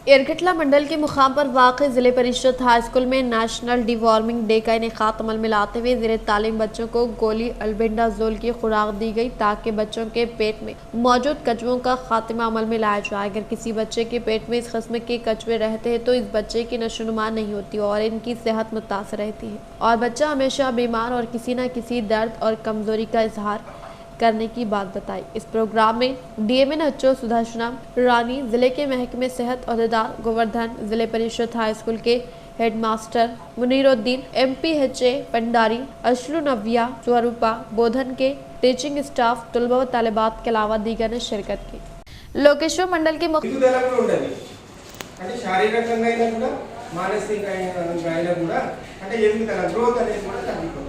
A: एरगटला मंडल के मुकाम पर वाक़ई जिले परिषद हाई स्कूल में नेशनल डिवॉर्मिंग डे का इनेकाद अमल में लाते हुए ज़ेरे तालीम बच्चों को गोली अल्बेंडाजोल की खुराक दी गई ताकि बच्चों के पेट में मौजूद कचवों का खात्मा अमल में लाया जाए। अगर किसी बच्चे के पेट में इस किस्म के कचवे रहते हैं तो इस बच्चे की नशोनुमा नहीं होती और इनकी सेहत मुतासर रहती है और बच्चा हमेशा बीमार और किसी न किसी दर्द और कमजोरी का इजहार करने की बात बताई। इस प्रोग्राम में DMN HO सुदर्शनम रानी, जिले के महकमे सेहत अहदेदार गोवर्धन, जिले परिषद हाई स्कूल के हेडमास्टर मुनीरुद्दीन, MPHA पंडारी, अशलू नव्या, स्वरूपा, बोधन के टीचिंग स्टाफ, तलबा व तालिबात के अलावा दीगर ने शिरकत की। लोकेश्वर मंडल के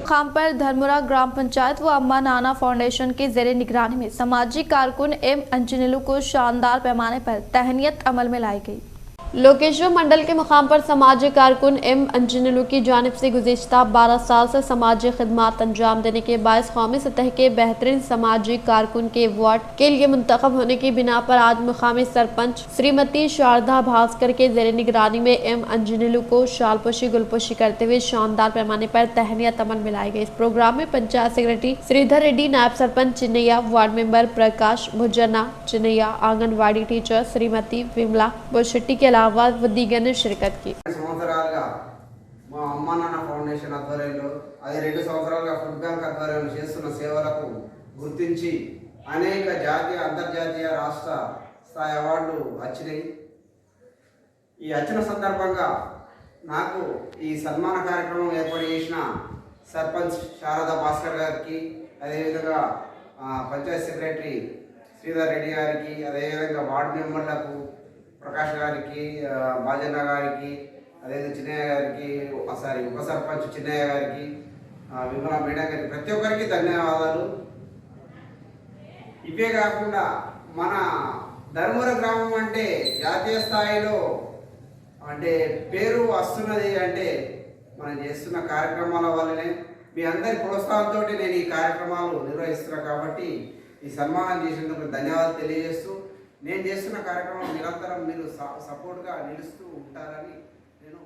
A: खाम पर धर्मुरा ग्राम पंचायत व अम्मा नाना फाउंडेशन के ज़ेरे निगरानी में समाजी कारकुन M अंजनेलू को शानदार पैमाने पर तहनीत अमल में लाई गई। लोकेश्वर मंडल के मुकाम पर समाजी कारकुन M अंजनेलू की जानिब से गुज़िश्ता 12 साल से समाजी खिदमात अंजाम देने के बायस कौमी सतह के बेहतरीन समाजी कारकुन के अवार्ड के लिए मुंतखब होने की बिना पर आज मुकामी सरपंच श्रीमती शारदा भास्कर के ज़ेरे निगरानी में M अंजनेलू को शालपोशी गुलपोशी करते हुए शानदार पैमाने पर तहनीत अमल में लाई गई। इस प्रोग्राम में पंचायत सेक्रेटरी श्रीधर रेड्डी, नायब सरपंच चिन्नैया, वार्ड मेंबर प्रकाश भुजन्ना चिन्नैया, आंगनवाड़ी टीचर श्रीमती विमला बोशेट्टी के दीगर ने शिरकत की।
I: అమ్మా నాన్న ఫౌండేషన్ ఆధ్వర్యంలో అది 2 సంవత్సరాలుగా ఫుడ్ బ్యాంక్ ఆధ్వర్యంలో చేస్తున్న సేవలకు గుర్తించి అనేక జాతీయ అంతర్జాతీయ రాష్ట్ర స్థాయి అవార్డులు వచ్చినాయి। ఈ వచ్చిన సందర్భంగా నాకు ఈ సన్మాన కార్యక్రమం ఏర్పాటు చేసిన సర్పంచ్ శారదా భాస్కర్ గారికి, అదేవిధంగా పంచాయత్ సెక్రటరీ శ్రీధర్ రెడ్డి గారికి, అదేవిధంగా వార్డు మెంబర్లకు ప్రకాష్ గారికి, బాజన్న గారికి, అదేవిధంగా చిన్నయ్య గారికి, ఉప సర్పంచ్ చిన్నయ్య గారికి, విమలా మేడం గారికి, ప్రతి ఒక్కరికి ధన్యవాదాలు। ఇవే కాకుండా మన ధర్మవర గ్రామం అంటే జాతీయ స్థాయిలో అంటే పేరు వస్తున్నది అంటే మనం చేస్తున్న కార్యక్రమాల వల్లనే మీ అందరి ప్రోత్సాహంతో నేను ఈ కార్యక్రమాలు నిర్వహిస్తున్నా కాబట్టి ఈ సన్మానం చేసినందుకు ధన్యవాదాలు తెలియజేస్తూ నేను చేస్తున్న కార్యక్రమం నిరంతరం మీరు సపోర్ట్గా నిలుస్తూ ఉంటారని నేను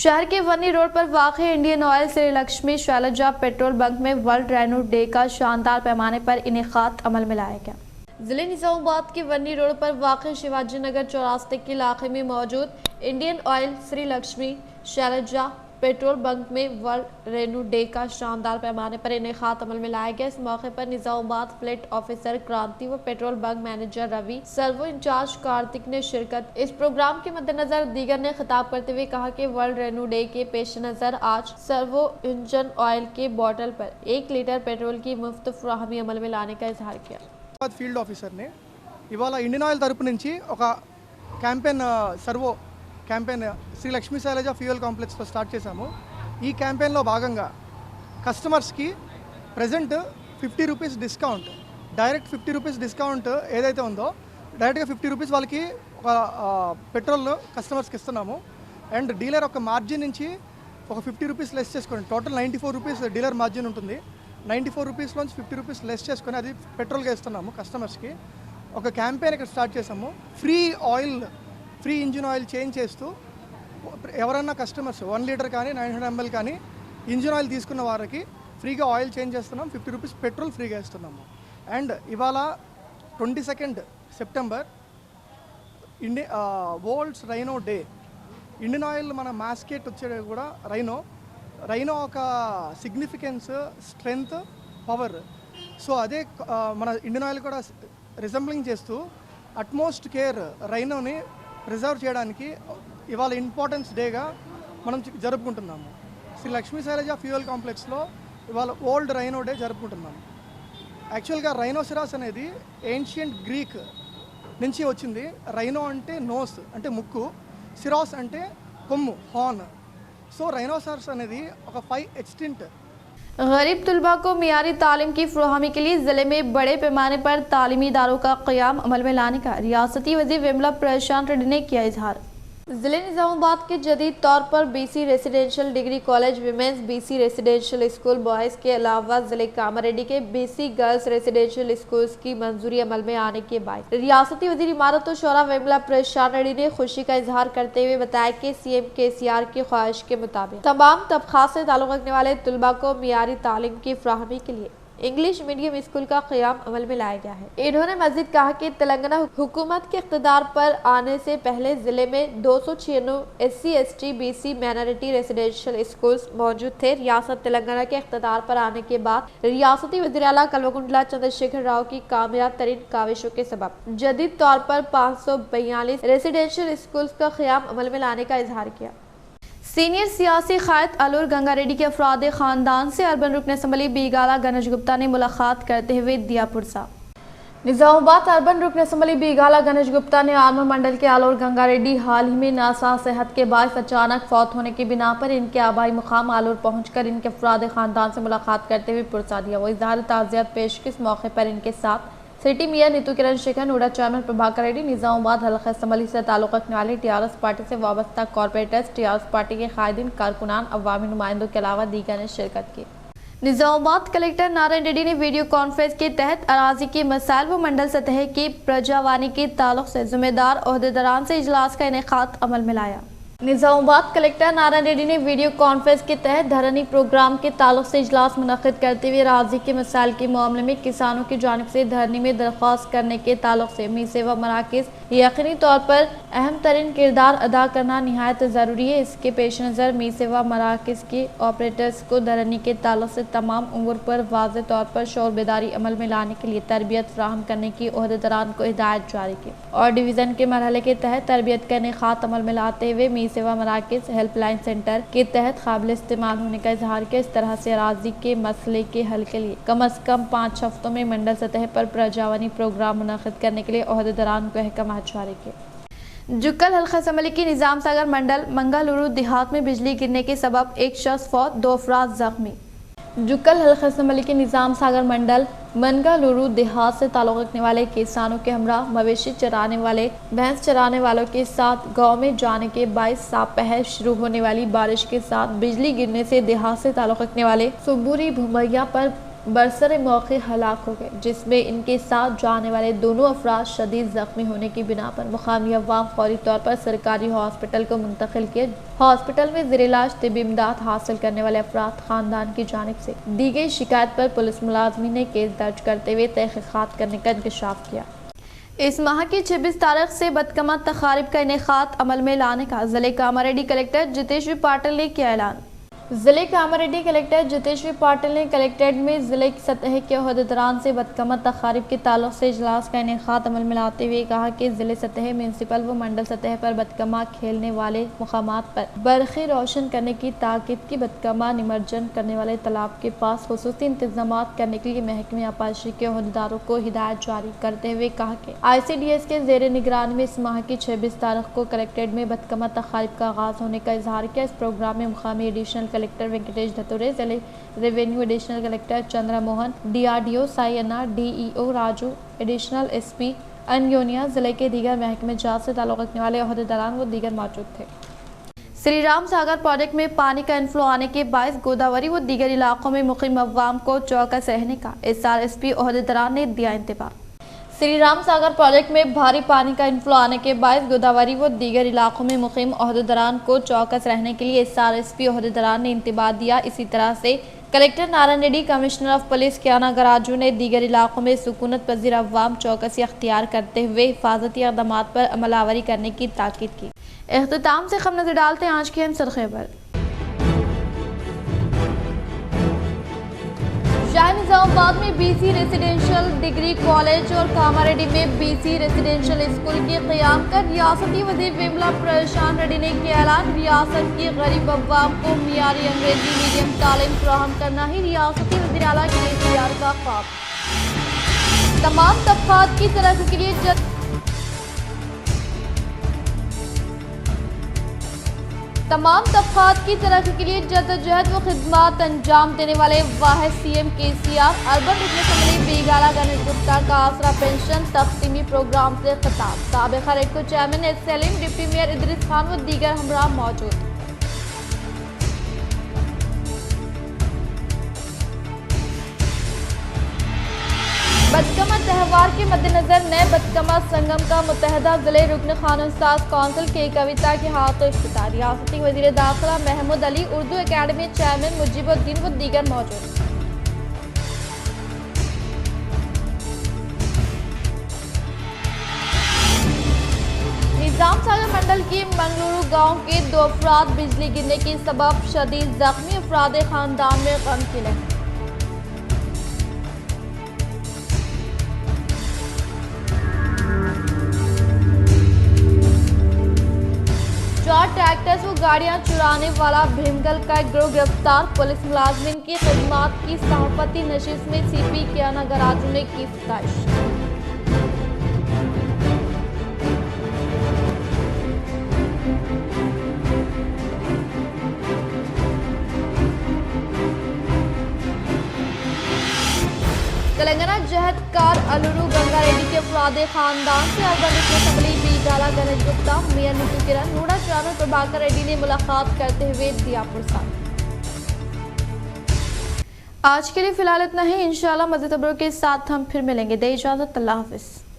A: शहर के वनी रोड पर वाक़ई Indian Oil Shri Lakshmi Shailaja petrol bunk में वर्ल्ड रेनू डे का शानदार पैमाने पर इनेकाद अमल में लाया गया। जिले निजामाबाद के वनी रोड पर वाक़ई शिवाजी नगर चौरास्ते के इलाके में मौजूद Indian Oil Shri Lakshmi Shailaja petrol bunk में वर्ल्ड रेनू डे का शानदार पैमाने पर इनेकाद अमल में लाया गया। इस मौके पर निजामाबाद फ्लीट ऑफिसर क्रांति व petrol bunk manager Ravi, Servo incharge Karthik ने शिरकत। इस प्रोग्राम के मद्देनजर दीगर ने खिताब करते हुए कहा कि वर्ल्ड रेनू डे के पेश नज़र आज सर्वो इंजन ऑयल के बोतल पर 1 लीटर पेट्रोल की मुफ्त फराहमी अमल में लाने का इजहार किया।
J: फील्ड ऑफिसर ने इवाला इंडियन ऑयल तरफ నుంచి ఒక campaign Servo campaign Sri Lakshmi Shailaja fuel కాంప్లెక్స్లో స్టార్ట్ చేశాము। ఈ క్యాంపెయిన్లో భాగంగా కస్టమర్స్కి present 50 rupees discount, direct 50 rupees discount ఏదైతే ఉందో డైరెక్ట్గా 50 రూపీస్ వాళ్ళకి ఒక పెట్రోల్ కస్టమర్స్కి ఇస్తున్నాము। అండ్ డీలర్ ఒక మార్జిన్ నుంచి ఒక 50 రూపీస్ లెస్ చేసుకోండి, టోటల్ 94 రూపీస్ డీలర్ మార్జిన్ ఉంటుంది। 94 రూపీస్లోంచి 50 రూపీస్ లెస్ చేసుకొని అది పెట్రోల్గా ఇస్తున్నాము కస్టమర్స్కి। ఒక క్యాంపెయిన్ ఇక్కడ స్టార్ట్ చేసాము, ఫ్రీ ఇంజిన్ ఆయిల్ చేంజ్ చేస్తూ ఎవరన్నా కస్టమర్స్ 1 లీటర్ కానీ 900 ml కానీ ఇంజిన్ ఆయిల్ తీసుకున్న వారికి ఫ్రీగా ఆయిల్ చేంజ్ చేస్తున్నాం, 50 రూపీస్ పెట్రోల్ ఫ్రీగా ఇస్తున్నాము। అండ్ ఇవాళ 22 September world's rhino day. Indian oil మన మాస్కెట్ వచ్చేది కూడా రైనో ఒక సిగ్నిఫికెన్స్, స్ట్రెంగ్త్, పవర్। సో అదే మన ఇండియన్ ఆయిల్ కూడా రిజెంబ్లింగ్ చేస్తూ అట్మోస్ట్ కేర్ రైనోని ప్రిజర్వ్ చేయడానికి ఇవాళ ఇంపార్టెన్స్ డేగా మనం జరుపుకుంటున్నాము। శ్రీ లక్ష్మీ శైలజ ఫ్యూయల్ కాంప్లెక్స్లో ఇవాళ వరల్డ్ రైనో డే జరుపుకుంటున్నాము। యాక్చువల్గా రైనోసిరాస్ అనేది ఏన్షియంట్ గ్రీక్ నుంచి వచ్చింది. రైనో అంటే నోస్ అంటే ముక్కు, సిరాస్ అంటే కొమ్ము హార్న్. సో రైనోసారస్ అనేది ఒక 5 एक्सटिंक्ट।
A: गरीब तलबा को मियारी तालीम की फराहमी के लिए ज़िले में बड़े पैमाने पर तालीमी इदारों का क़याम अमल में लाने का रियासती वज़ीर विमला प्रशांत रेड्डी ने किया इजहार। ज़िले निज़ामाबाद के जदीद तौर पर BC residential degree college, women's BC residential school boys के अलावा ज़िले कामारेड्डी के BC गर्ल्स रेसिडेंशियल स्कूल्स की मंजूरी अमल में आने के बाद रियासती वज़ीर इमारत और शोरा विमला प्रशांत रेड्डी ने खुशी का इजहार करते हुए बताया कि CM KCR की ख्वाहिश के मुताबिक तमाम तबक़ात से ताल्लुक़ रखने वाले तलबा को मियारी तालीम की फराहमी के लिए इंग्लिश मीडियम स्कूल का क़याम अमल में लाया गया है। इन्होंने मज़ीद कहा कि तेलंगाना हुकूमत के इक़्तिदार पर आने से पहले ज़िले में 296 SC ST BC minority residential schools मौजूद थे। रियासत तेलंगाना के इक़्तिदार पर आने के बाद रियासती वज़ीर आला कल्वकुंटला चंद्रशेखर राव की कामयाब तरीन काविशों के सबब जदीद तौर पर 542 रेसिडेंशियल स्कूल्स का क़याम अमल में लाने का इजहार किया। सीनियर सियासी क़ायद अलूर गंगारेड्डी के अफराद ख़ानदान से अर्बन रुकन असम्बली बीगाला गणेश गुप्ता ने मुलाकात करते हुए दिया पुरसा। निज़ामाबाद अर्बन रुकन असम्बली बीगाला गणेश गुप्ता ने आर्मर मंडल के अलूर गंगारेड्डी हाल ही में नासा सेहत के बायस अचानक फौत होने की बिना पर इनके आबाई मुकाम आलूर पहुँचकर इनके अफराद ख़ानदान से मुलाकात करते हुए पुरसा दिया। वो इज़हार ताज़ियत पेश किस मौके पर इनके साथ सिटी मियाँ नीतू किरण शेखर, नूडा चेयरमैन प्रभाकर रेड्डी, निज़ामाबाद हल्का असम्बली से ताल्लुक़ रखने वाले TRS पार्टी से वाबस्ता कॉरपोरेटर्स, TRS पार्टी के कायदीन, कारकुनान, अवामी नुमाइंदों के अलावा दीगर ने शिरकत की। निज़ामाबाद कलेक्टर नारायण रेड्डी ने वीडियो कॉन्फ्रेंस के तहत अराजी के मसाइल व मंडल सतह की प्रजावानी के ताल्लुक से जिम्मेदार ओहदेदारान से इजलास का इनेकाद अमल में लाया। निज़ामाबाद कलेक्टर नारायण रेड्डी ने वीडियो कॉन्फ्रेंस के तहत धरनी प्रोग्राम के ताल्लुक से इजलास मुनक़िद करते हुए राजी के मसाइल के मामले में किसानों की जानिब से धरनी में दरख्वास्त करने के ताल्लुक से मी सेवा मराकज़ यकीनी तौर पर अहम तरीन किरदार अदा करना नहायत ज़रूरी है। इसके पेश नज़र मी सेवा मराकज़ के ऑपरेटर्स को धरनी के ताल्लुक से तमाम उम्र पर वाज़े तौर पर शौर बेदारी अमल में लाने के लिए तरबियत फराहम करने की ओहदेदारान को हिदायत जारी की और डिवीज़न के मरहले के तहत तरबियत का इनेकाद अमल में लाते हुए मी सेवा मराकज़ हेल्पलाइन सेंटर के तहत काबिल इस्तेमाल होने का इजहार किया। इस तरह से अराजी के मसले के हल के लिए कम अज़ कम 5 हफ्तों में मंडल सतह पर प्रजावानी प्रोग्राम मुनक़िद करने के लिए ओहदेदारान को अहकाम जारी किए। जुक्कल हल्का असम्बली की निज़ाम सागर मंडल मंगलुरु देहात में बिजली गिरने के सबब एक शख्स फौत, 2 अफराद जख्मी। जुक्कल हल्का असम्बली के निज़ाम सागर मंडल मंगलुरु देहात से ताल्लुक़ रखने वाले किसानों के हमरा मवेशी चराने वाले भैंस चराने वालों के साथ गांव में जाने के बायस सापहर शुरू होने वाली बारिश के साथ बिजली गिरने से देहात से ताल्लुक़ रखने वाले सुबूरी भुमैया पर बरसरे मौके हलाक हो गए, जिसमें इनके साथ जाने वाले दोनों अफराद शदीद जख्मी होने की बिना पर मुकामी अवाम फौरी तौर पर सरकारी हॉस्पिटल को मुंतकिल किए। हॉस्पिटल में ज़ेर इलाज तिब्बी इमदाद हासिल करने वाले अफराद खानदान की जानिब से दी गई शिकायत पर पुलिस मुलाजमीन ने केस दर्ज करते हुए तहक़ीक़ात करने का इंकशाफ किया। इस माह की 26 तारीख से बदकमा तकारीब का इनेकाद अमल में लाने का ज़िले कामारेड्डी कलेक्टर जितेश्वर पाटिल ने किया ऐलान। ज़िले कामारेड्डी कलेक्टर जितेश्वर पाटिल ने कलेक्ट्रेट में ज़िले की सतह के ओहदेदारान से बदकमा तकारीब के ताल्लुक से इजलास का इनेकाद अमल में लाते हुए कहा कि ज़िले सतह म्यूनसिपल व मंडल सतह पर बदकमा खेलने वाले मुकामात पर बरक़ी रोशन करने की ताकीद की बदकमा निमज्जन करने वाले तालाब के पास खुसूसी इंतजामात करने के लिए महकमे आपाशी के ओहदेदारों को हिदायत जारी करते हुए कहा कि ICDS के ज़ेर निगरानी में इस माह की 26 तारीख को कलेक्ट्रेट में बदकमा तकारीब का आगाज़ होने का इजहार किया। इस प्रोग्राम में मुकामी एडिशनल कलेक्टर वेंकटेश धतुरे, जिले revenue additional collector Chandra Mohan, DRDO Saina, DEO Raju, additional SP अन्योनिया, जिले के दीगर महकमे जात से ताल्लुक़ रखने वाले ओहदेदारान व दीगर मौजूद थे। श्री राम सागर प्रोजेक्ट में पानी का इनफ्लो आने के बायस गोदावरी व दीगर इलाकों में मुकीम अवाम को चौकस रहने का SRSP ओहदेदारान ने दिया इंतबाह। श्री राम सागर प्रोजेक्ट में भारी पानी का इनफ्लो आने के बायस गोदावरी व दीगर इलाकों में मुकीम ओहदेदारान को चौकस रहने के लिए SRSP ओहदेदारान ने इंतबाह दिया। इसी तरह से collector Narayan Reddy, commissioner of police Kiana गराजू ने दीगर इलाकों में सुकूनत पजीर अवाम चौकसी अख्तियार करते हुए हिफाजती इक़दामात पर अमलावरी करने की ताकीद की। इख्तिताम से खबर नजर डालते हैं आज की अहम खबर। शाह निज़ामाबाद में BC रेसिडेंशियल डिग्री कॉलेज और कामारेड्डी में BC रेसिडेंशियल स्कूल के क़याम का रियासती वज़ीर विमला प्रशांत रेड्डी ने किया ऐलान। रियासत की गरीब अवाम को मियारी अंग्रेजी मीडियम तालीम फराहम करना ही रियासती वज़ीर आला KCR का ख्वाब। तमाम तबकात की तरक्की के लिए तमाम तबकात की तरक्की के लिए जद्दोजहद व खिदमत अंजाम देने वाले वाहिद सीएम केसीआर अर्बन रुकन असम्बली बेगाला गणेश गुप्ता का आसरा पेंशन तकसीमी प्रोग्राम से खिताब। साबिक़ा REDCO chairman S Salim, deputy mayor Idris Khan व दीगर हमरा मौजूद। बदकमा त्यौहार के मद्देनजर नए बदकमा संगम का मुत्तहदा जिले रुकन खानों साज कौंसिल के कविता के हाथों इफ्तिताह। रियासती वज़ीर दाखिला महमूद अली, उर्दू एकेडमी चेयरमैन मुजीबुद्दीन व दीगर मौजूद। निजाम सागर मंडल की मंगलुरु गांव के 2 अफराद बिजली गिरने के सबब शदीद जख्मी, अफराद खानदान में गम की लहर। ट्रैक्टर्स व गाड़ियां चुराने वाला भीमगल का एक गिरोह गिरफ्तार। पुलिस मुलाजमिन की खिदमत की सहाफती नशिस्त में सीपी कियाना गराजू ने की फ़ताइश। तेलंगाना जहदकार अलुरु गंगा रेड्डी के अफराद खानदान से अर्बन रुकन असम्बली बेगाला गणेश गुप्ता, मेयर नीतू किरण, नूडा चेयरमैन प्रभाकर रेड्डी ने मुलाकात करते हुए दिया पुरस्कार। आज के लिए फिलहाल इतना ही। इंशाल्लाह मज़ीद खबरों के साथ हम फिर मिलेंगे। दे इजाज़त, अल्लाह हाफ़िज़।